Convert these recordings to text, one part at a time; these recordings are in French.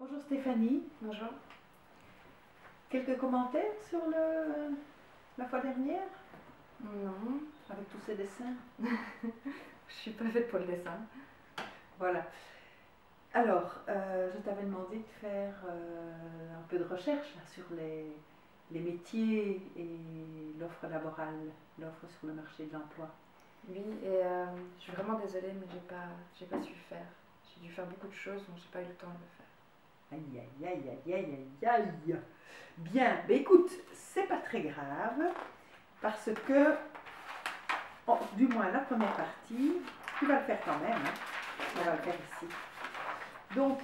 Bonjour Stéphanie. Bonjour. Quelques commentaires sur la fois dernière Non, avec tous ces dessins? je suis pas faite pour le dessin. Voilà. Alors, je t'avais demandé de faire un peu de recherche là, sur les métiers et l'offre laborale, l'offre sur le marché de l'emploi. Oui, et je suis vraiment désolée, mais j'ai pas su le faire. J'ai dû faire beaucoup de choses, donc j'ai pas eu le temps de le faire. Aïe, aïe, aïe, aïe, aïe, aïe, aïe. Bien, mais écoute, c'est pas très grave, parce que, du moins la première partie, tu vas le faire quand même, hein. On va le faire ici. Donc,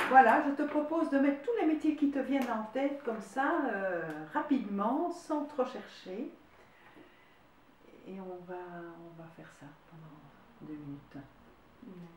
voilà, je te propose de mettre tous les métiers qui te viennent en tête, comme ça, rapidement, sans trop chercher. Et on va faire ça pendant 2 minutes. D'accord.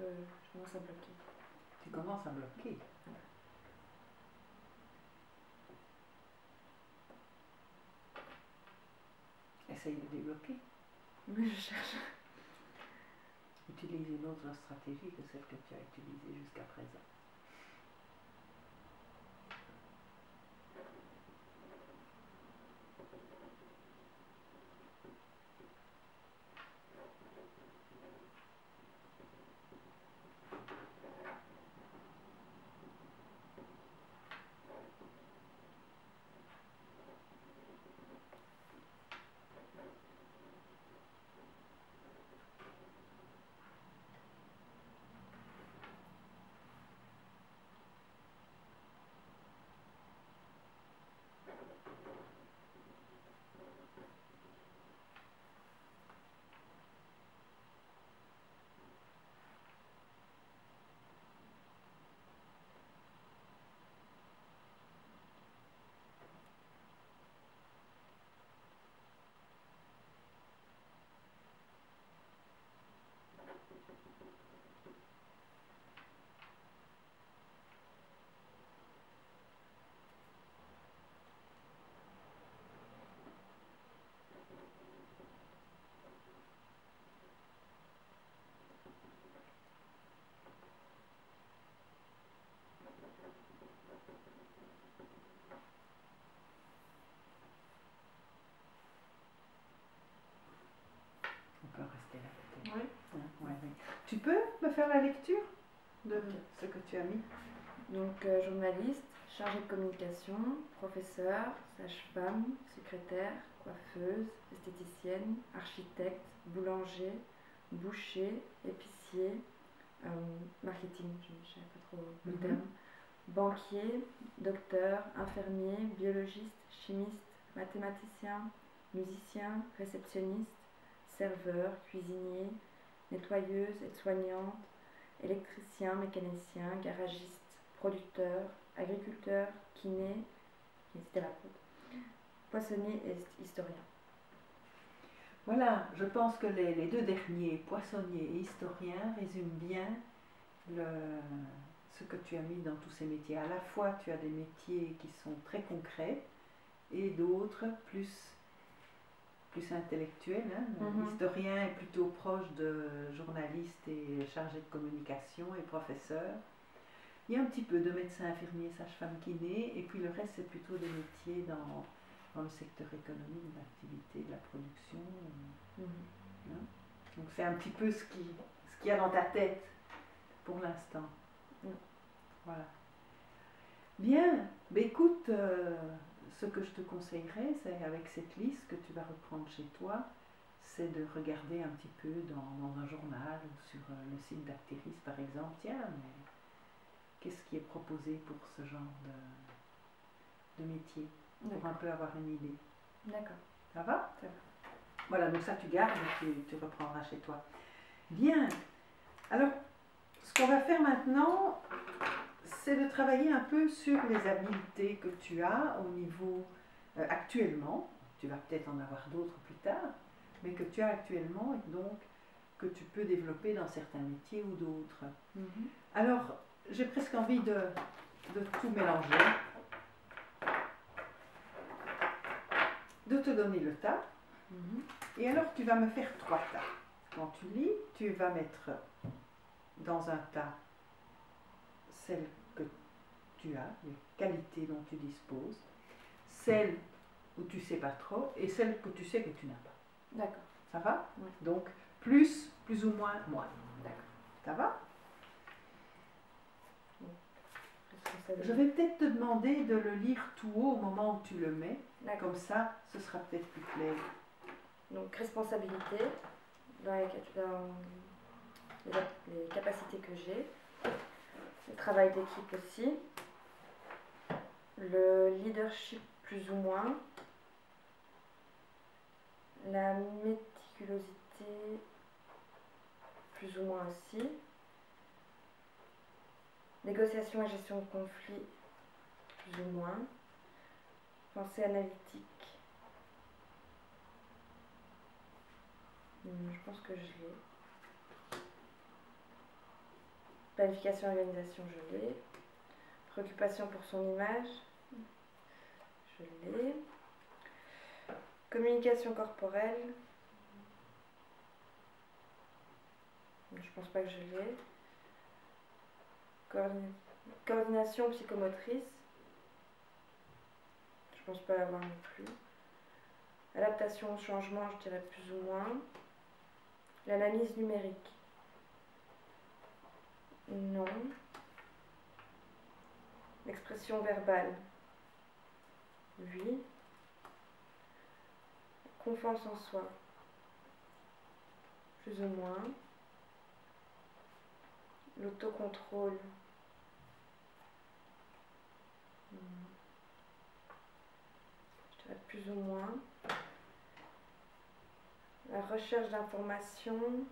Je commence à bloquer. Tu commences à bloquer. Essaye de débloquer. Oui, je cherche. Utilise une autre stratégie que celle que tu as utilisée jusqu'à présent. Tu peux me faire la lecture de ce que tu as mis? Donc, journaliste, chargée de communication, professeur, sage-femme, secrétaire, coiffeuse, esthéticienne, architecte, boulanger, boucher, épicier, marketing, je ne sais pas trop le terme, banquier, docteur, infirmier, biologiste, chimiste, mathématicien, musicien, réceptionniste, serveur, cuisinier, nettoyeuse, aide-soignante, électricien, mécanicien, garagiste, producteur, agriculteur, kiné, kinésithérapeute, poissonnier et historien. Voilà, je pense que les deux derniers, poissonnier et historien, résument bien ce que tu as mis dans tous ces métiers. À la fois, tu as des métiers qui sont très concrets et d'autres plus intellectuels. L'historien est plutôt proche de journaliste et chargé de communication et professeur. Il y a un petit peu de médecin, infirmier, sage-femme, kiné, et puis le reste, c'est plutôt des métiers dans le secteur économique, de l'activité, de la production. Hein. Donc c'est un petit peu ce qu'il y a dans ta tête pour l'instant. Voilà. Bien, ben écoute, ce que je te conseillerais, c'est avec cette liste que tu vas reprendre chez toi, c'est de regarder un petit peu dans un journal ou sur le site d'Acteris par exemple. Tiens, mais qu'est-ce qui est proposé pour ce genre de métier, pour un peu avoir une idée. D'accord. Ça va? Ça va. Voilà, donc ça tu gardes et tu reprendras chez toi. Bien. Alors, ce qu'on va faire maintenant, c'est de travailler un peu sur les habiletés que tu as au niveau actuellement. Tu vas peut-être en avoir d'autres plus tard, mais que tu as actuellement et donc que tu peux développer dans certains métiers ou d'autres. Alors, j'ai presque envie de tout mélanger, de te donner le tas, et alors tu vas me faire 3 tas. Quand tu lis, tu vas mettre dans un tas celles que tu as, les qualités dont tu disposes, celles où tu ne sais pas trop, et celles que tu sais que tu n'as pas. D'accord. Ça va? Oui. Donc, plus ou moins, moins. D'accord. Ça va? Je Je vais peut-être te demander de le lire tout haut au moment où tu le mets. D'accord. Comme ça, ce sera peut-être plus clair. Donc, responsabilité dans les capacités que j'ai, le travail d'équipe aussi, le leadership plus ou moins, la méticulosité plus ou moins aussi, négociation et gestion de conflits plus ou moins, pensée analytique, je pense que je l'ai, planification et organisation je l'ai, préoccupation pour son image je l'ai, communication corporelle, je pense pas que je l'ai, coordination psychomotrice, je pense pas l'avoir non plus, adaptation au changement je dirais plus ou moins, l'analyse numérique non, l'expression verbale oui, confiance en soi plus ou moins, l'autocontrôle je dirais plus ou moins, la recherche d'informations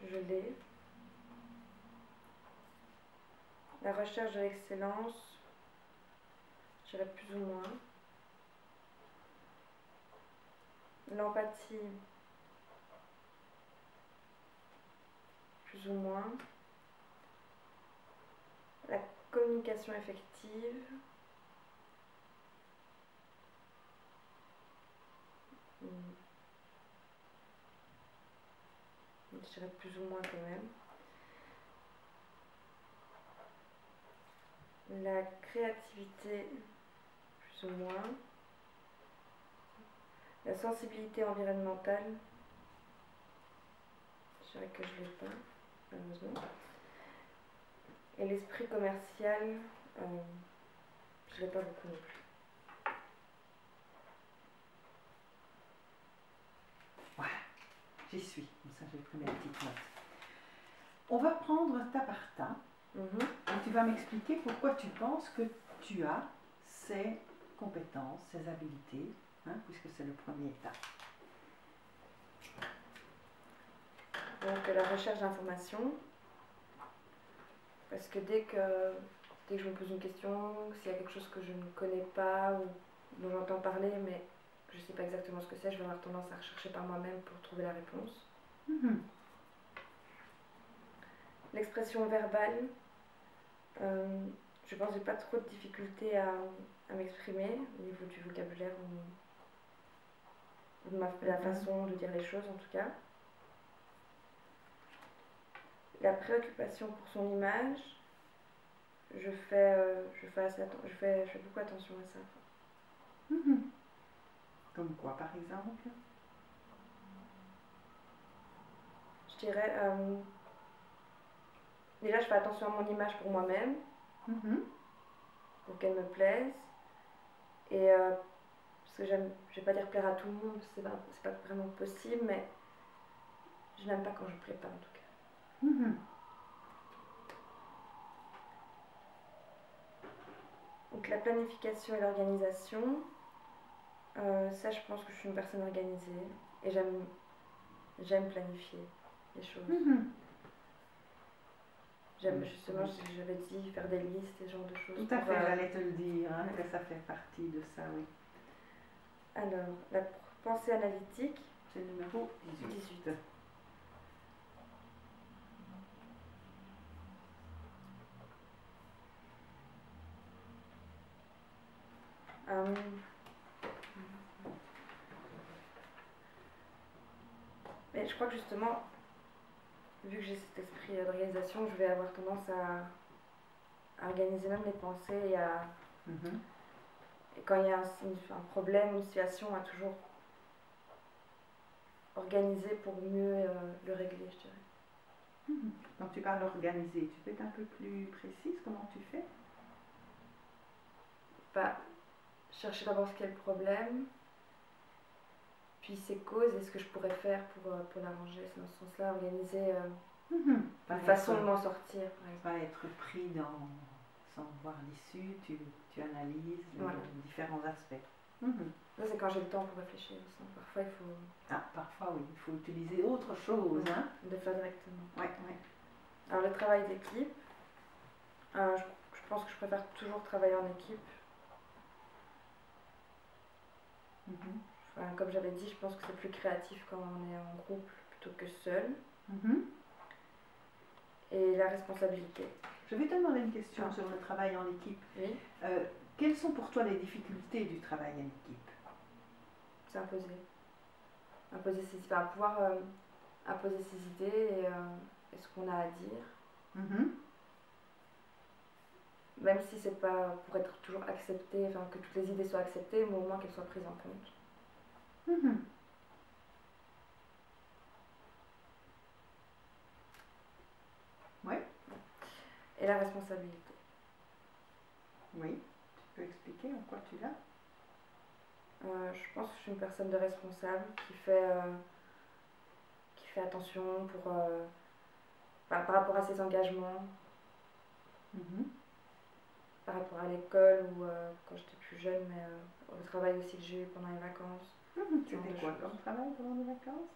je l'ai, la recherche de l'excellence je dirais plus ou moins, l'empathie plus ou moins, la communication effective je dirais plus ou moins quand même, la créativité plus ou moins, la sensibilité environnementale dirais que je l'ai pas, malheureusement. Et l'esprit commercial, je l'ai pas beaucoup non plus. Voilà, j'y suis. Comme ça, j'ai pris mes petites notes. On va prendre tas par tas. Et tu vas m'expliquer pourquoi tu penses que tu as ces compétences, ces habiletés, hein, puisque c'est le premier état. Donc la recherche d'informations, parce que dès que je me pose une question, s'il y a quelque chose que je ne connais pas ou dont j'entends parler mais je ne sais pas exactement ce que c'est, je vais avoir tendance à rechercher par moi-même pour trouver la réponse. L'expression verbale, je pense que j'ai pas trop de difficultés à m'exprimer au niveau du vocabulaire ou de la façon de dire les choses en tout cas. La préoccupation pour son image, je fais beaucoup attention à ça. Comme quoi, par exemple? Je dirais, déjà je fais attention à mon image pour moi-même, pour qu'elle me plaise, et parce que je vais pas dire plaire à tout le monde, c'est pas vraiment possible, mais je n'aime pas quand je plais pas en tout cas. Donc la planification et l'organisation, ça je pense que je suis une personne organisée et j'aime planifier les choses. J'aime justement, j'avais dit, faire des listes et ce genre de choses. Tout à fait, j'allais te le dire, hein, que ça fait partie de ça, oui. Alors, la pensée analytique. C'est le numéro 18. Mais je crois que justement, vu que j'ai cet esprit d'organisation, je vais avoir tendance à organiser même les pensées et et quand il y a un problème, une situation, à toujours organiser pour mieux le régler, je dirais. Donc tu parles d'organiser, tu peux être un peu plus précise, comment tu fais? Chercher d'abord ce qu'est le problème, puis ses causes et ce que je pourrais faire pour l'arranger. C'est dans ce sens-là, organiser une façon de m'en sortir. Pas être pris sans voir l'issue, tu analyses les différents aspects. Ça, c'est quand j'ai le temps pour réfléchir. Parfois, il faut... parfois, oui, il faut utiliser autre chose. De faire directement. Ouais. Alors, le travail d'équipe, je pense que je préfère toujours travailler en équipe. Comme j'avais dit, je pense que c'est plus créatif quand on est en groupe plutôt que seul. Et la responsabilité. Je vais te demander une question sur le travail en équipe. Oui. Quelles sont pour toi les difficultés du travail en équipe? C'est imposer ses idées, pouvoir imposer ses idées et ce qu'on a à dire. Même si c'est pas pour être toujours accepté, que toutes les idées soient acceptées, mais au moins qu'elles soient prises en compte. Oui. Et la responsabilité. Oui. Tu peux expliquer en quoi tu l'as? Je pense que je suis une personne de responsable qui fait attention par rapport à ses engagements, par rapport à l'école ou quand j'étais plus jeune, mais au travail aussi que j'ai eu pendant les vacances. C'était quoi comme travail pendant les vacances?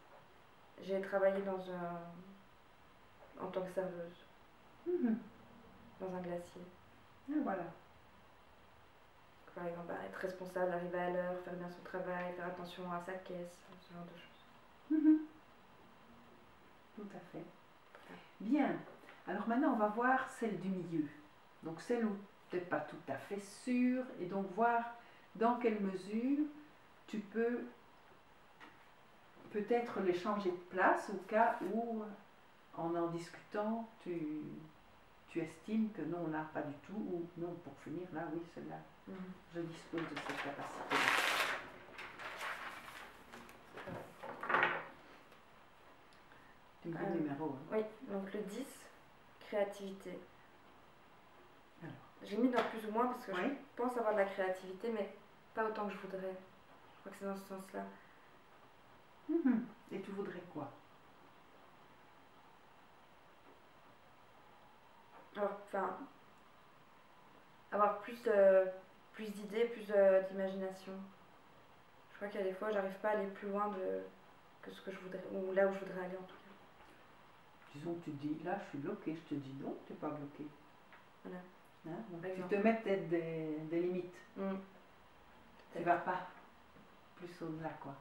J'ai travaillé en tant que serveuse dans un glacier. Voilà. Par exemple, être responsable, arriver à l'heure, faire bien son travail, faire attention à sa caisse, ce genre de choses. Tout à fait. Bien. Alors maintenant, on va voir celle du milieu. Donc celle où tu n'es pas tout à fait sûr, et donc voir dans quelle mesure tu peux peut-être les changer de place au cas où, en discutant, tu estimes que non, là, pas du tout, ou non, pour finir, là, oui, celle-là, je dispose de cette capacité. Tu me dis le numéro. Hein. Oui, donc le 10, créativité. Alors. J'ai mis dans plus ou moins parce que Oui. je pense avoir de la créativité, mais pas autant que je voudrais. Je crois que c'est dans ce sens-là. Et tu voudrais quoi? Alors, enfin, avoir plus d'idées, plus d'imagination. Je crois qu'il y a des fois, j'arrive pas à aller plus loin que ce que je voudrais, ou là où je voudrais aller en tout cas. Disons que tu te dis, là je suis bloquée, je te dis non, tu n'es pas bloquée. Voilà. Hein? Donc, tu te mets peut-être des limites. Tu ne vas pas plus au-delà, quoi.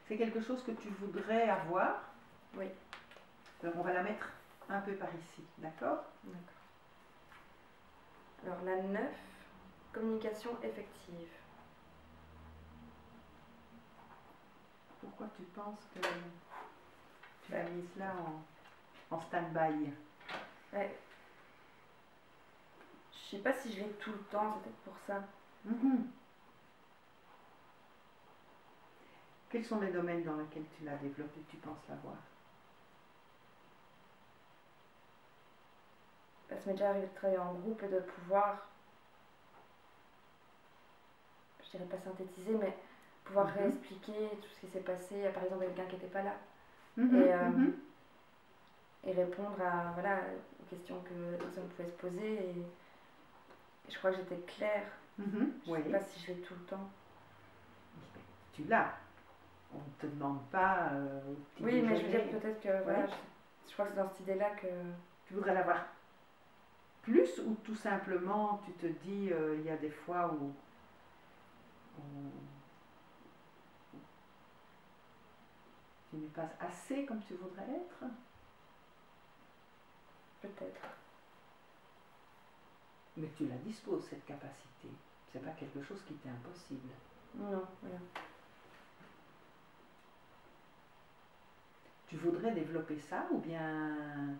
C'est quelque chose que tu voudrais avoir. Oui. Donc on va la mettre un peu par ici, d'accord? D'accord. Alors la 9, communication effective. Pourquoi tu penses que tu l'as mise là en stand-by? Ouais. Je sais pas si je l'ai tout le temps, c'est peut-être pour ça. Quels sont les domaines dans lesquels tu l'as développée, tu penses l'avoir? Ça m'est déjà arrivé de travailler en groupe et de pouvoir, je dirais pas synthétiser, mais pouvoir réexpliquer tout ce qui s'est passé, par exemple avec quelqu'un qui n'était pas là. Et répondre à, voilà, aux questions que la personne pouvait se poser. Et je crois que j'étais claire. Je ne sais pas si je l'ai tout le temps. Tu l'as. On ne te demande pas. Oui, mais je veux dire peut-être que voilà, je crois que c'est dans cette idée-là que. Tu voudrais l'avoir plus, ou tout simplement tu te dis il y a des fois où tu n'es pas assez comme tu voudrais être? Peut-être. Mais tu la disposes, cette capacité. C'est pas quelque chose qui t'est impossible. Non, voilà. Tu voudrais développer ça, ou bien...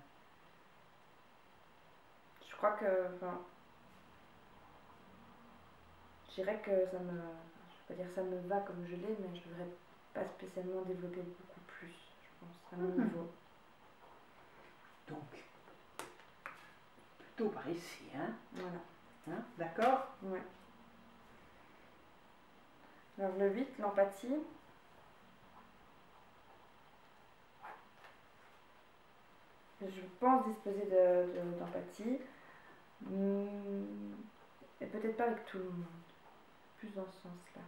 Je crois que... Enfin, je dirais que ça me... Je vais pas dire ça me va comme je l'ai, mais je voudrais pas spécialement développer beaucoup plus, je pense, à mon niveau. Donc, plutôt par ici, hein? Voilà. Hein? D'accord? Ouais. Alors le 8, l'empathie. Je pense disposer d'empathie, et peut-être pas avec tout le monde, plus dans ce sens-là.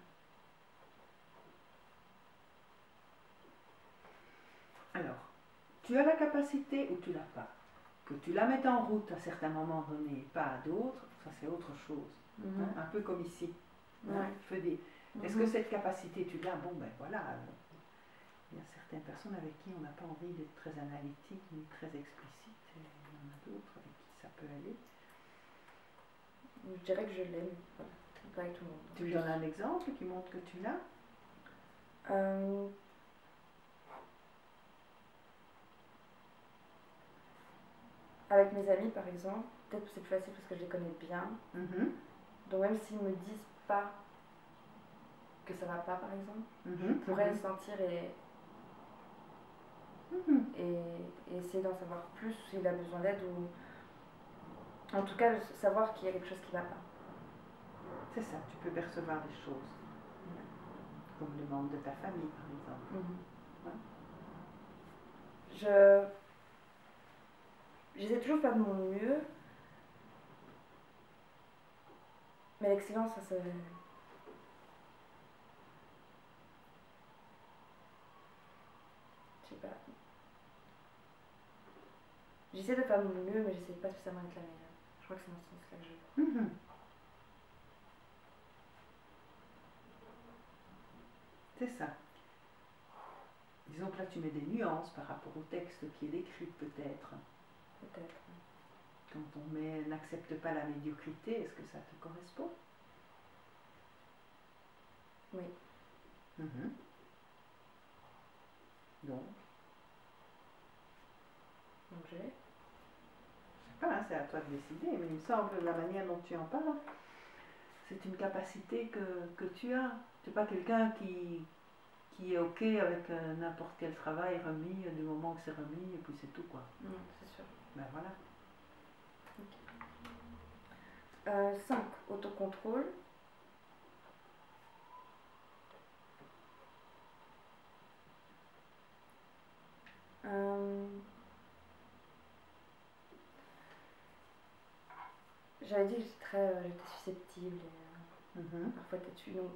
Alors, tu as la capacité ou tu l'as pas? Que tu la mettes en route à certains moments donnés, pas à d'autres, ça c'est autre chose. Hein? Un peu comme ici. Hein? Je veux dire, est-ce que cette capacité tu l'as? Bon ben voilà. Il y a certaines personnes avec qui on n'a pas envie d'être très analytique ni très explicite, et il y en a d'autres avec qui ça peut aller. Je dirais que je l'aime, pas avec tout le monde. Tu me donnes un exemple qui montre que tu l'as? Avec mes amis par exemple, peut-être que c'est plus facile parce que je les connais bien. Donc même s'ils me disent pas que ça va pas par exemple, je pourrais le sentir et essayer d'en savoir plus s'il a besoin d'aide, ou en tout cas savoir qu'il y a quelque chose qui va pas. C'est ça, tu peux percevoir des choses. Comme les membres de ta famille par exemple. J'essaie toujours de faire de mon mieux, mais l'excellence, ça c'est... Je sais pas. J'essaie de faire de mon mieux, mais j'essaie pas spécialement d'être la meilleure. Je crois que c'est dans ce sens-là que je... C'est ça. Disons que là tu mets des nuances par rapport au texte qui est décrit peut-être. Peut-être. Quand on met n'accepte pas la médiocrité, est-ce que ça te correspond? Oui. Donc j'ai... Je sais pas, hein, c'est à toi de décider, mais il me semble la manière dont tu en parles, c'est une capacité que tu as. Tu n'es pas quelqu'un qui qui est OK avec n'importe quel travail remis, du moment que c'est remis, et puis c'est tout, quoi. C'est sûr. Ben voilà. Okay. 5. Autocontrôle. J'avais dit que j'étais susceptible et parfois têtue. Donc,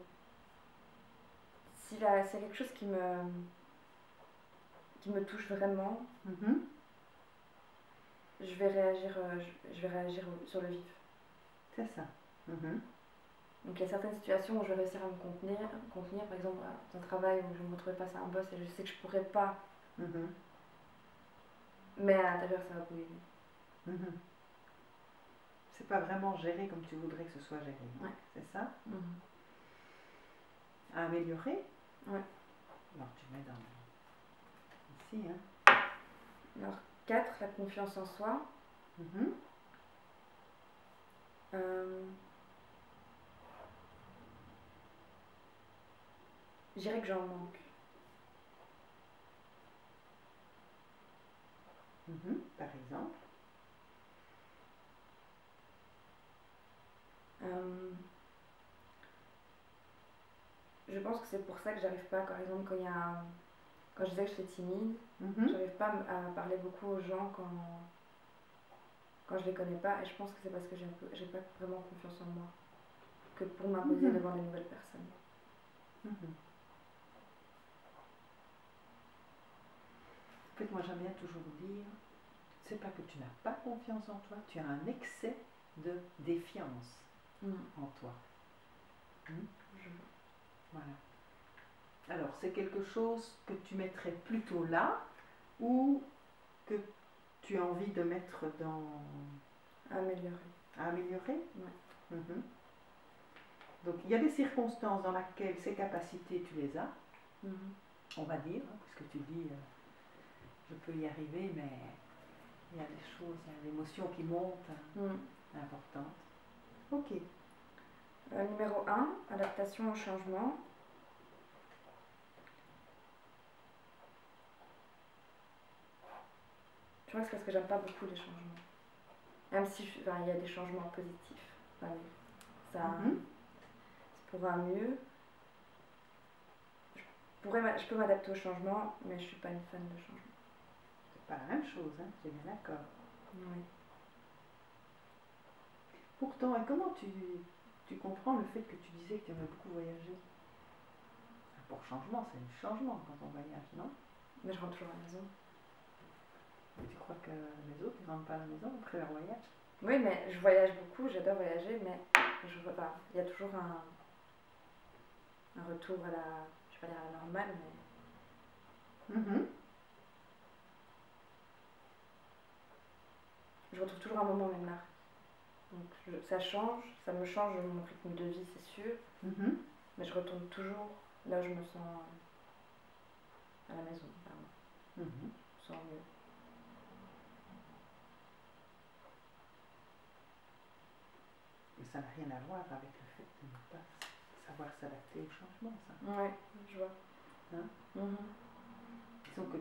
s'il y a quelque chose qui me touche vraiment, je vais réagir sur le vif. C'est ça. Donc il y a certaines situations où je vais réussir à me contenir, par exemple dans un travail où je me retrouve face à un boss et je sais que je pourrais pas, mais à l'intérieur ça va bouiller. C'est pas vraiment géré comme tu voudrais que ce soit géré. Ouais. C'est ça? À améliorer? Ouais. Alors tu mets dans ici, hein. Alors 4, la confiance en soi. Je dirais que j'en manque. Par exemple. Je pense que c'est pour ça que j'arrive pas, par exemple, quand je disais que j'étais timide, j'arrive pas à parler beaucoup aux gens quand je les connais pas, et je pense que c'est parce que j'ai pas vraiment confiance en moi que pour m'imposer devant des nouvelles personnes. En fait, moi j'aime bien toujours dire, c'est pas que tu n'as pas confiance en toi, tu as un excès de défiance en toi. Voilà. Alors, c'est quelque chose que tu mettrais plutôt là ou que tu as envie de mettre dans... Améliorer. Améliorer? Ouais. Donc, il y a des circonstances dans lesquelles ces capacités, tu les as, on va dire, puisque tu dis, je peux y arriver, mais il y a des choses, il y a l'émotion qui monte, importante. Ok. Numéro 1, adaptation au changement. Je crois que c'est parce que j'aime pas beaucoup les changements. Même si il y a des changements positifs. C'est pour un mieux. Je peux m'adapter au changement, mais je suis pas une fan de changement. C'est pas la même chose, hein, tu es bien d'accord. Oui. Pourtant, et comment tu comprends le fait que tu disais que tu aimais beaucoup voyager? Pour changement, c'est un changement quand on voyage, non? Mais je rentre toujours à la maison. Et tu crois que les autres ne rentrent pas à la maison après leur voyage? Oui, mais je voyage beaucoup, j'adore voyager, mais il y a toujours un retour à la, je vais pas dire à la normale, mais je retrouve toujours un moment même là. Donc ça change, ça me change mon rythme de vie, c'est sûr, mais je retourne toujours là où je me sens à la maison, je me sens mieux. Mais ça n'a rien à voir avec le fait de ne pas savoir s'adapter au changement, ça. Ouais, je vois. Disons que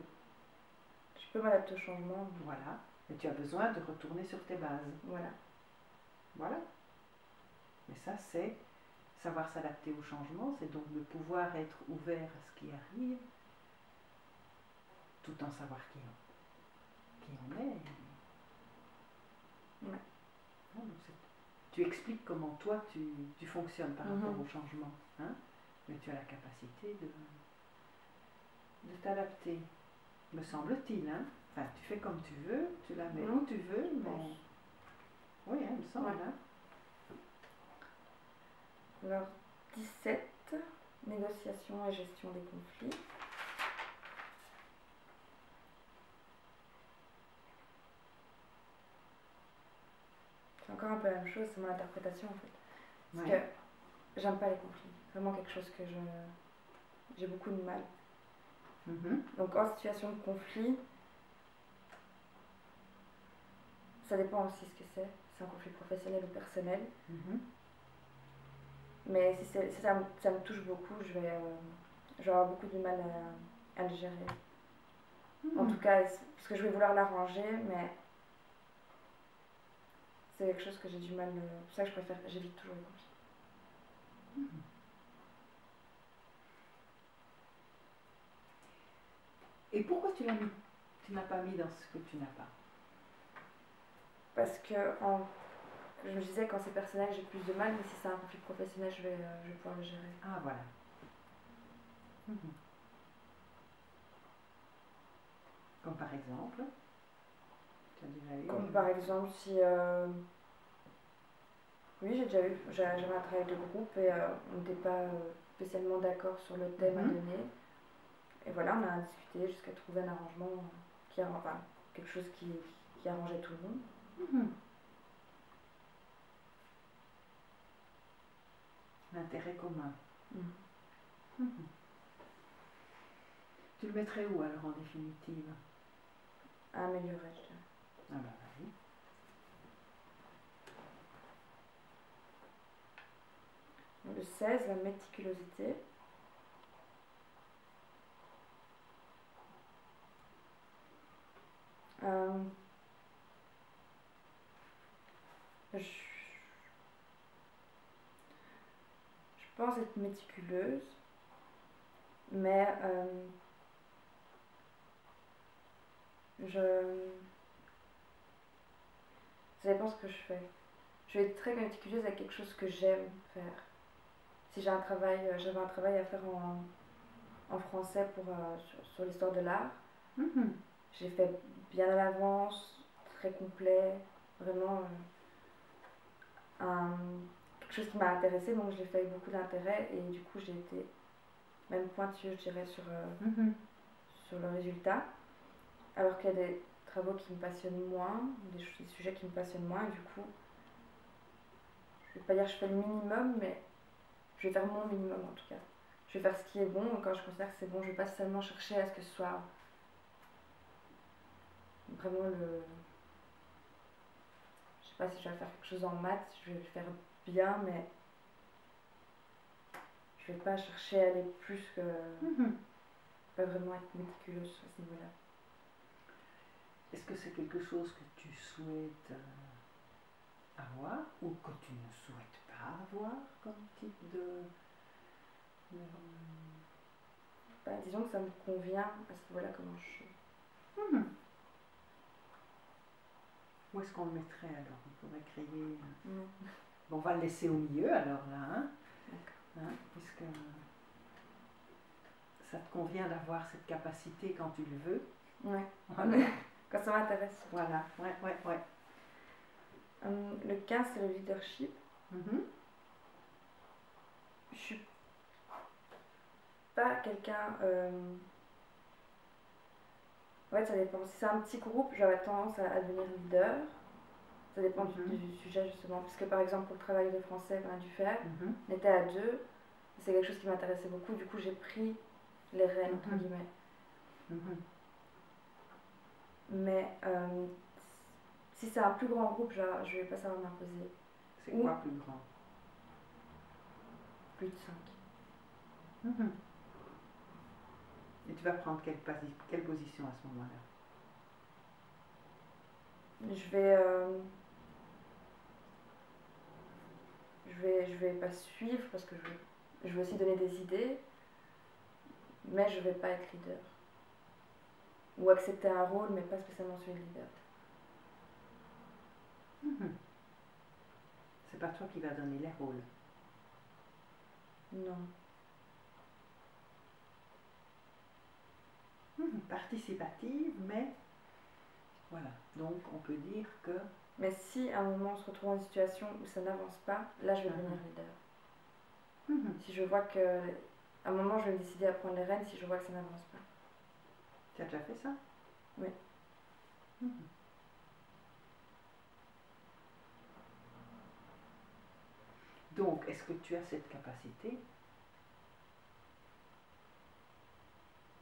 je peux m'adapter au changement. Voilà, mais tu as besoin de retourner sur tes bases. Voilà. Mais ça, c'est savoir s'adapter au changement, c'est donc de pouvoir être ouvert à ce qui arrive, tout en savoir qui on est. Donc tu expliques comment toi tu fonctionnes par rapport au changement, hein? Mais tu as la capacité de t'adapter, me semble-t-il, hein? Enfin, tu fais comme tu veux, tu la mets où tu veux, mais... Oui, hein, il me semble, hein? Alors, 17, négociation et gestion des conflits. C'est encore un peu la même chose, c'est mon interprétation en fait. Parce que j'aime pas les conflits. C'est vraiment quelque chose que j'ai beaucoup de mal. Donc en situation de conflit, ça dépend aussi ce que c'est. C'est un conflit professionnel ou personnel. Mais si ça me touche beaucoup, je vais j'aurai beaucoup de mal à le gérer. En tout cas, parce que je vais vouloir l'arranger, mais c'est quelque chose que j'ai du mal. C'est pour ça que j'évite toujours les conflits. Et pourquoi tu n'as pas mis dans ce que tu n'as pas? Parce que je me disais, quand c'est personnel, j'ai plus de mal, mais si c'est un conflit professionnel, je vais pouvoir le gérer. Ah, voilà. Comme par exemple, tu as déjà eu? Comme par exemple, si... Oui, j'ai déjà eu. J'avais un travail de groupe et on n'était pas spécialement d'accord sur le thème à donner. Et voilà, on a discuté jusqu'à trouver un arrangement enfin, quelque chose qui arrangeait tout le monde. L'intérêt commun. Tu le mettrais où alors en définitive? À améliorer, je dirais. Ah bah vas-y. Le 16, la méticulosité. Je pense être méticuleuse, mais ça dépend ce que je fais. Je vais être très méticuleuse avec quelque chose que j'aime faire. Si j'avais un travail à faire en français sur l'histoire de l'art, j'ai fait bien à l'avance, très complet, vraiment quelque chose qui m'a intéressée, donc je l'ai fait avec beaucoup d'intérêt et du coup j'ai été même pointilleuse, je dirais, sur le résultat. Alors qu'il y a des travaux qui me passionnent moins, des sujets qui me passionnent moins, et du coup, je vais pas dire que je fais le minimum, mais je vais faire mon minimum en tout cas. Je vais faire ce qui est bon, quand je considère que c'est bon, je vais pas seulement chercher à ce que ce soit vraiment je sais pas si je vais faire quelque chose en maths, je vais le faire bien, mais je vais pas chercher à aller plus que... Pas vraiment être méticuleuse à ce niveau-là. Est-ce que c'est quelque chose que tu souhaites avoir ou que tu ne souhaites pas avoir comme type de... Disons que ça me convient à ce niveau-là comment je suis. Où est-ce qu'on le mettrait alors? On pourrait créer... Bon, on va le laisser au milieu alors là, puisque ça te convient d'avoir cette capacité quand tu le veux. Ouais. Quand ça m'intéresse. Voilà, ouais. Le 15, c'est le leadership. Je suis pas quelqu'un... En fait, ça dépend. Si c'est un petit groupe, j'aurais tendance à devenir leader. Ça dépend du sujet, justement. Parce que, par exemple, pour le travail de français qu'on a dû faire, on était à 2. C'est quelque chose qui m'intéressait beaucoup. Du coup, j'ai pris les rênes, entre guillemets. Mais si c'est un plus grand groupe, je vais pas savoir m'imposer. C'est quoi plus grand? Plus de 5. Et tu vas prendre quelle position à ce moment-là? Je vais pas suivre parce que je veux aussi donner des idées, mais je vais pas être leader. Ou accepter un rôle, mais pas spécialement celui de leader. C'est pas toi qui vas donner les rôles? Non. Participative, mais voilà. Donc on peut dire que... Mais si à un moment on se retrouve dans une situation où ça n'avance pas, là je vais devenir leader. Si je vois que... À un moment je vais me décider à prendre les rênes si je vois que ça n'avance pas. Tu as déjà fait ça? Oui. Donc, est-ce que tu as cette capacité?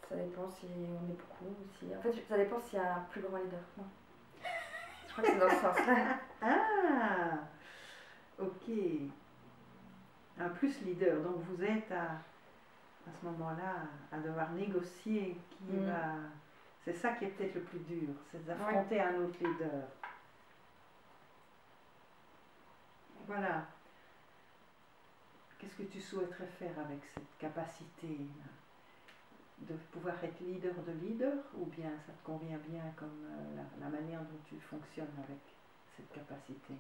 Ça dépend si on est beaucoup ou si... En fait, ça dépend s'il y a un plus grand leader. Non. Je crois que c'est dans ce sens-là. Ah, ok. Un plus leader, donc vous êtes à à ce moment-là, à devoir négocier qui va... C'est ça qui est peut-être le plus dur, c'est d'affronter un autre leader. Voilà. Qu'est-ce que tu souhaiterais faire avec cette capacité de pouvoir être leader de leader, ou bien ça te convient bien comme la manière dont tu fonctionnes avec cette capacité?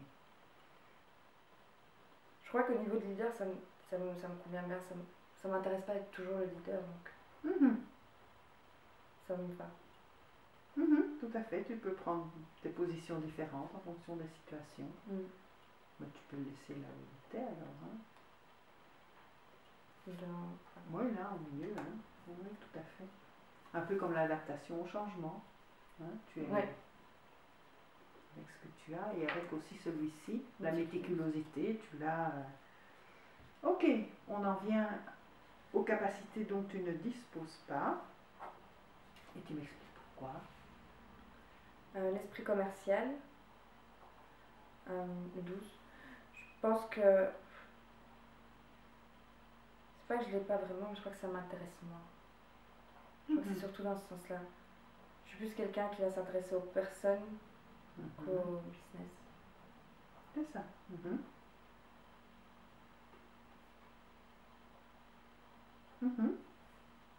Je crois qu'au niveau de leader, ça me convient bien. Ça m'intéresse pas d'être toujours le leader, donc ça me va. Tout à fait, tu peux prendre des positions différentes en fonction des situations. Mais tu peux le laisser là où il était alors. Hein? Oui, là, au milieu. Hein? Oui, tout à fait. Un peu comme l'adaptation au changement. Hein? Tu es avec ce que tu as et avec aussi celui-ci, la méticulosité, tu l'as. Ok, on en vient aux capacités dont tu ne disposes pas. Et tu m'expliques pourquoi. L'esprit commercial, le 12. Je pense que. C'est pas que je l'ai pas vraiment, mais je crois que ça m'intéresse moins. Je crois que c'est surtout dans ce sens-là. Je suis plus quelqu'un qui va s'intéresser aux personnes qu'au business. C'est ça.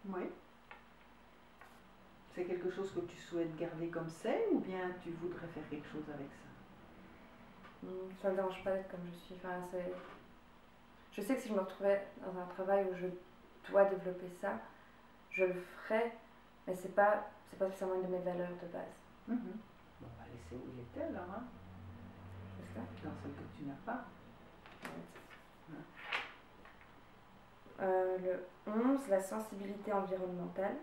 Oui. C'est quelque chose que tu souhaites garder comme c'est, ou bien tu voudrais faire quelque chose avec ça? Ça ne me dérange pas d'être comme je suis. Enfin, je sais que si je me retrouvais dans un travail où je dois développer ça, je le ferais, mais c'est pas spécialement une de mes valeurs de base. Bon, on va laisser où il était alors, hein? C'est ça? Dans celle que tu n'as pas. Le 11, la sensibilité environnementale.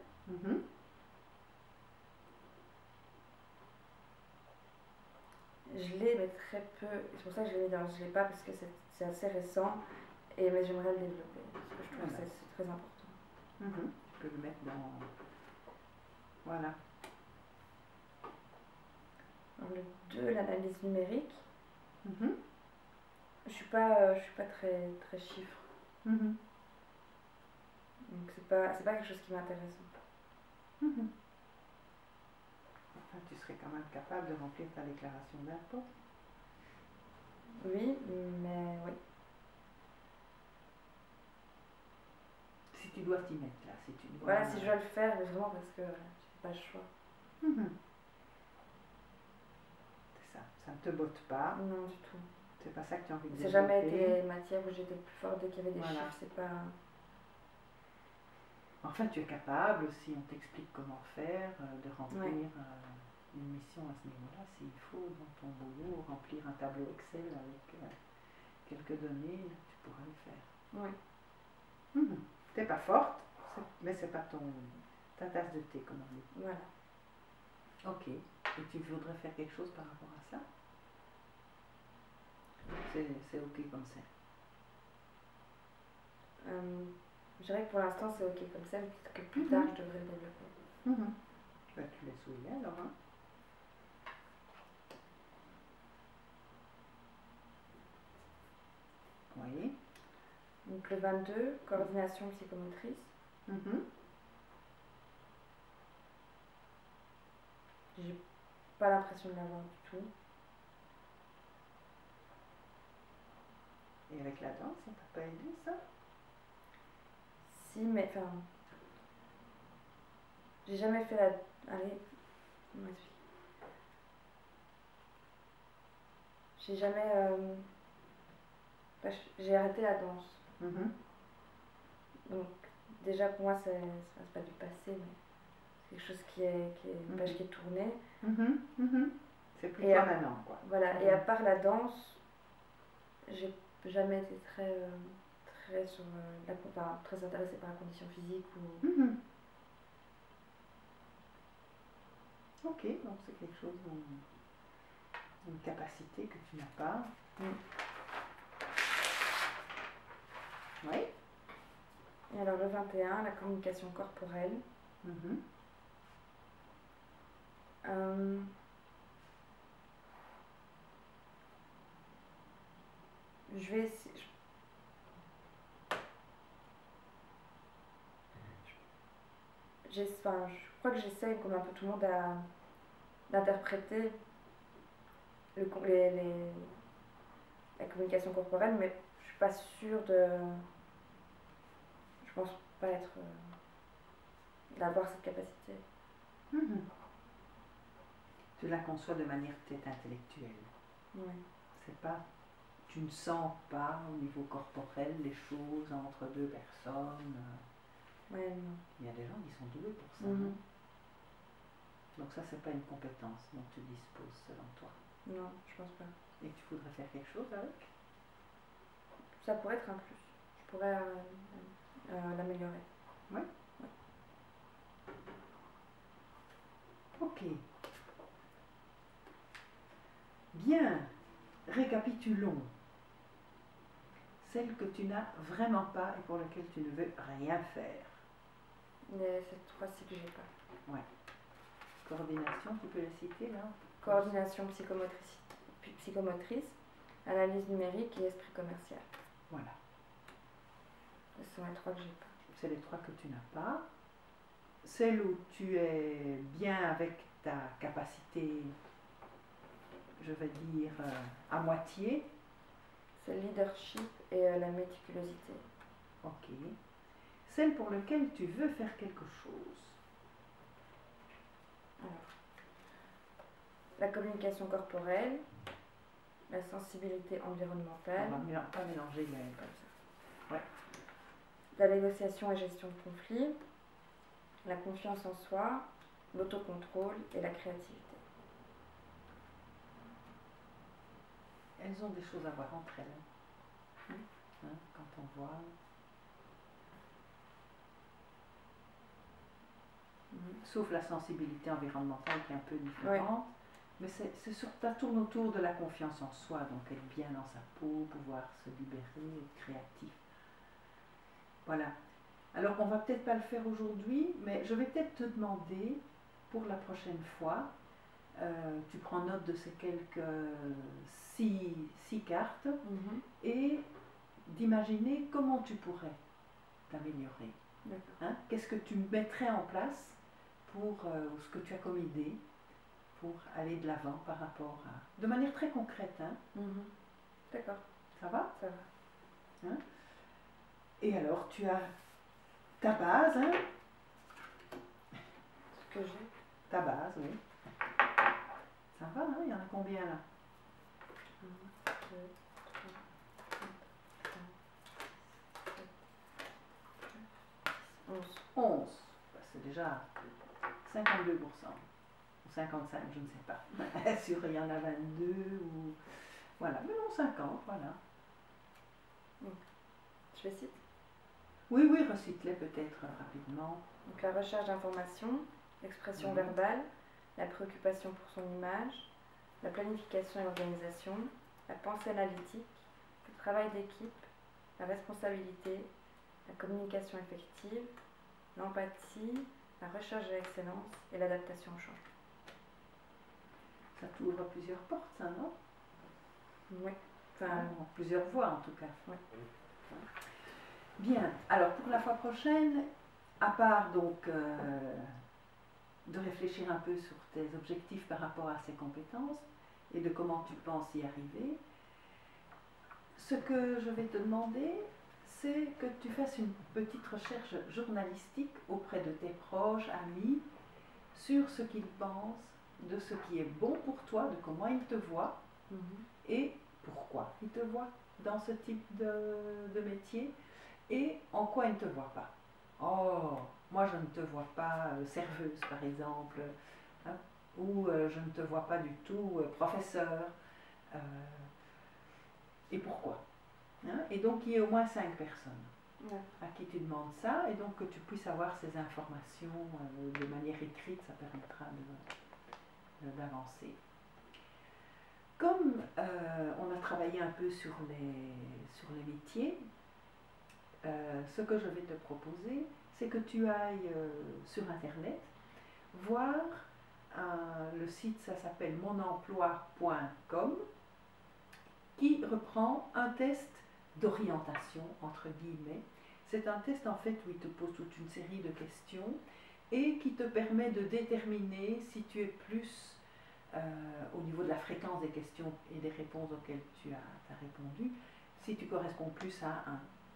Je l'ai, mais très peu. C'est pour ça que je l'ai mis dans. Je l'ai pas parce que c'est assez récent, mais j'aimerais le développer parce que je trouve que c'est très important. Tu peux le mettre dans. Voilà. Alors, le 2, l'analyse numérique. Je suis pas très très chiffre. Donc c'est pas quelque chose qui m'intéresse. Enfin, tu serais quand même capable de remplir ta déclaration d'impôt. Oui, mais oui. Si tu dois t'y mettre là, si tu dois. Voilà, si je dois le faire, mais vraiment parce que j'ai pas le choix. C'est ça, ça ne te botte pas. Non, du tout. C'est pas ça que tu as envie de développer. C'est jamais été des matières où j'étais plus forte dès qu'il y avait des chiffres, c'est pas. Enfin, tu es capable, si on t'explique comment faire, de remplir une mission à ce niveau-là, s'il faut, dans ton boulot, remplir un tableau Excel avec quelques données, tu pourras le faire. Oui. T'es pas forte, mais c'est pas ta tasse de thé, comme on dit. Voilà. Ok. Et tu voudrais faire quelque chose par rapport à ça? C'est ok comme ça. Je dirais que pour l'instant c'est ok comme ça, mais peut-être que plus tard je devrais le développer. Bah, tu laisses où il est alors, hein? Oui. Donc le 22, coordination psychomotrice. J'ai pas l'impression de l'avoir du tout. Et avec la danse, ça t'a pas aidé ça? Si, mais enfin. J'ai jamais fait la. Allez, on m'explique. J'ai jamais. J'ai arrêté la danse. Donc, déjà pour moi, c'est pas du passé, mais c'est quelque chose qui est une page qui est tournée. C'est plus toi maintenant, quoi. Voilà, et à part la danse, j'ai jamais été très sur très intéressée par la condition physique ou. Ok, donc c'est quelque chose, une capacité que tu n'as pas. Oui. Et alors le 21, la communication corporelle. Je vais essayer. je crois que j'essaie, comme un peu tout le monde, d'interpréter la communication corporelle, mais je suis pas sûre de... Je pense pas d'avoir cette capacité. Mhm. Tu la conçois de manière peut-être intellectuelle. Oui. C'est pas... Tu ne sens pas au niveau corporel les choses entre deux personnes. Ouais, non. Il y a des gens qui sont doués pour ça. Mhm. Donc ça, c'est pas une compétence dont tu disposes selon toi. Non, je pense pas. Et tu voudrais faire quelque chose avec? Ça pourrait être un plus. Je pourrais l'améliorer. Oui. Ok. Bien. Récapitulons. Celle que tu n'as vraiment pas et pour laquelle tu ne veux rien faire. Mais ces trois-ci que j'ai pas. Ouais. Coordination, tu peux les citer là? Coordination psychomotrice, analyse numérique et esprit commercial. Voilà. Ce sont les trois que j'ai pas. C'est les trois que tu n'as pas. Celle où tu es bien avec ta capacité, je vais dire, à moitié. C'est le leadership et la méticulosité. Ok. Celle pour laquelle tu veux faire quelque chose. Alors, la communication corporelle, la sensibilité environnementale. On va pas mélanger les... Comme ça. Ouais. La négociation et gestion de conflits, la confiance en soi, l'autocontrôle et la créativité. Elles ont des choses à voir entre elles. Hein, quand on voit... Sauf la sensibilité environnementale qui est un peu différente. Ouais. Mais ça tourne autour de la confiance en soi, donc être bien dans sa peau, pouvoir se libérer, être créatif. Voilà. Alors on va peut-être pas le faire aujourd'hui, mais je vais peut-être te demander pour la prochaine fois, tu prends note de ces quelques six cartes et d'imaginer comment tu pourrais t'améliorer. Hein? Qu'est-ce que tu mettrais en place pour ce que tu as comme idée pour aller de l'avant par rapport à... De manière très concrète. Hein? D'accord. Ça va? Ça va. Hein? Et alors, tu as ta base. Hein? Ce que j'ai. Ta base, oui. Ça va, hein? Il y en a combien là? 1, 2, 3, 4, 5, 6, 7, 11. Ben, c'est déjà 52%. Ou 55, je ne sais pas. Sûr, il y en a 22 ou... Voilà, mais non, 50, voilà. Je les cite? Oui, recite-les peut-être rapidement. Donc la recherche d'informations, l'expression verbale, la préoccupation pour son image, la planification et l'organisation, la pensée analytique, le travail d'équipe, la responsabilité, la communication effective, l'empathie, la recherche de l'excellence et l'adaptation au changement. Ça t'ouvre plusieurs portes, ça, non? Oui. Enfin, plusieurs voies, en tout cas. Oui. Bien. Alors, pour la fois prochaine, à part donc de réfléchir un peu sur tes objectifs par rapport à ces compétences et de comment tu penses y arriver, ce que je vais te demander, c'est que tu fasses une petite recherche journalistique auprès de tes proches, amis, sur ce qu'ils pensent, de ce qui est bon pour toi, de comment ils te voient et pourquoi ils te voient dans ce type de métier et en quoi ils ne te voient pas. Oh, moi je ne te vois pas serveuse par exemple, hein, ou je ne te vois pas du tout professeur. Et pourquoi? Hein? Et donc il y a au moins 5 personnes à qui tu demandes ça, et donc que tu puisses avoir ces informations de manière écrite, ça permettra d'avancer. Comme on a travaillé un peu sur les métiers, ce que je vais te proposer, c'est que tu ailles sur Internet voir le site, ça s'appelle monemploi.com, qui reprend un test d'orientation, entre guillemets. C'est un test en fait où il te pose toute une série de questions et qui te permet de déterminer si tu es plus au niveau de la fréquence des questions et des réponses auxquelles tu as répondu, si tu corresponds plus à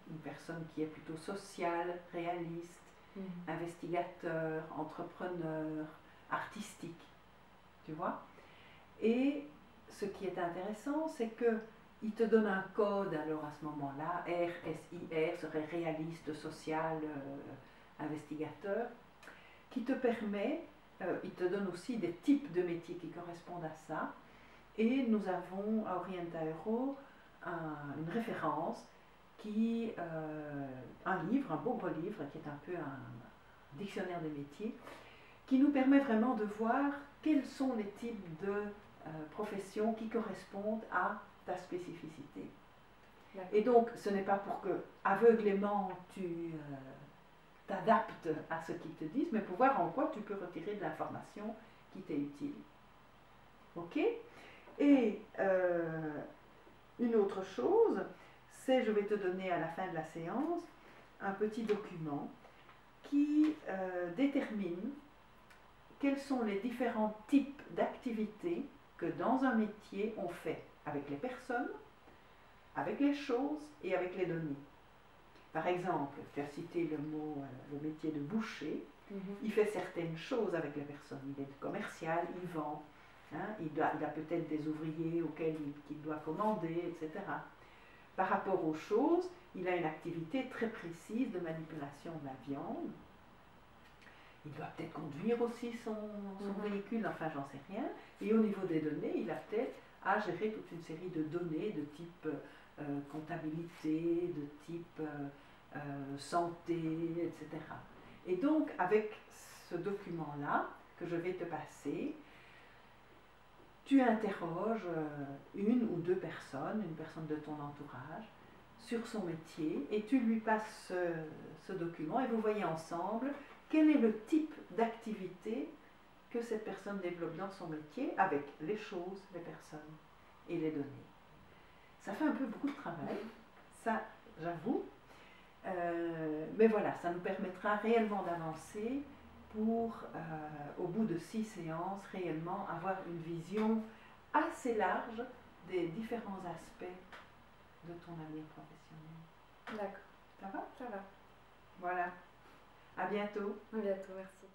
une personne qui est plutôt sociale, réaliste, investigateur, entrepreneur, artistique, tu vois. Et ce qui est intéressant, c'est que il te donne un code alors à ce moment-là, RSIR serait réaliste, social, investigateur, qui te permet, il te donne aussi des types de métiers qui correspondent à ça. Et nous avons à Orienta Euro une référence qui, un livre, un beau gros livre qui est un peu un dictionnaire des métiers, qui nous permet vraiment de voir quels sont les types de professions qui correspondent à ta spécificité. Et donc, ce n'est pas pour que aveuglément tu t'adaptes à ce qu'ils te disent, mais pour voir en quoi tu peux retirer de l'information qui t'est utile. Ok? Et une autre chose, c'est, je vais te donner à la fin de la séance, un petit document qui détermine quels sont les différents types d'activités que dans un métier on fait avec les personnes, avec les choses et avec les données. Par exemple, tu as cité le métier de boucher, il fait certaines choses avec les personnes, il est commercial, il vend, hein, il a peut-être des ouvriers auxquels il doit commander, etc. Par rapport aux choses, il a une activité très précise de manipulation de la viande. Il doit peut-être conduire aussi son véhicule, enfin j'en sais rien. Et au niveau des données, il a peut-être à gérer toute une série de données de type comptabilité, de type santé, etc. Et donc avec ce document-là que je vais te passer, tu interroges une ou deux personnes, une personne de ton entourage, sur son métier, et tu lui passes ce document et vous voyez ensemble quel est le type d'activité que cette personne développe dans son métier avec les choses, les personnes et les données. Ça fait un peu beaucoup de travail, ça j'avoue, mais voilà, ça nous permettra réellement d'avancer pour, au bout de 6 séances, réellement avoir une vision assez large des différents aspects de ton avenir professionnel. D'accord. Ça va? Ça va. Voilà. À bientôt. À bientôt, merci.